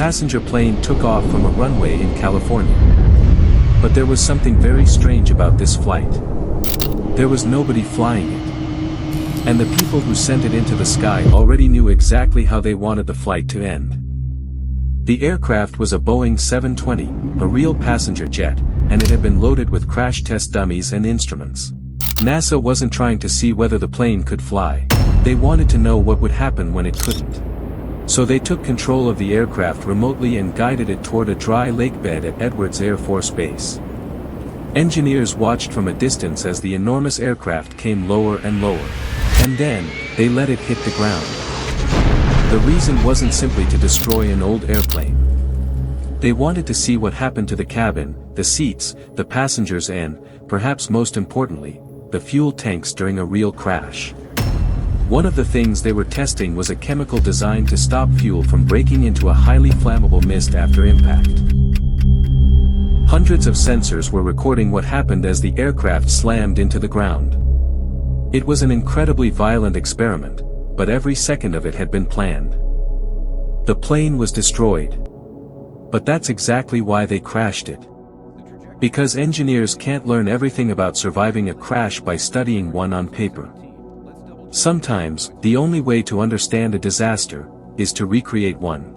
passenger plane took off from a runway in California. But there was something very strange about this flight. There was nobody flying it. And the people who sent it into the sky already knew exactly how they wanted the flight to end. The aircraft was a Boeing 720, a real passenger jet, and it had been loaded with crash test dummies and instruments. NASA wasn't trying to see whether the plane could fly. They wanted to know what would happen when it couldn't. So they took control of the aircraft remotely and guided it toward a dry lake bed at Edwards Air Force Base. Engineers watched from a distance as the enormous aircraft came lower and lower. And then, they let it hit the ground. The reason wasn't simply to destroy an old airplane. They wanted to see what happened to the cabin, the seats, the passengers and, perhaps most importantly, the fuel tanks during a real crash. One of the things they were testing was a chemical designed to stop fuel from breaking into a highly flammable mist after impact. Hundreds of sensors were recording what happened as the aircraft slammed into the ground. It was an incredibly violent experiment, but every second of it had been planned. The plane was destroyed. But that's exactly why they crashed it. Because engineers can't learn everything about surviving a crash by studying one on paper. Sometimes, the only way to understand a disaster is to recreate one.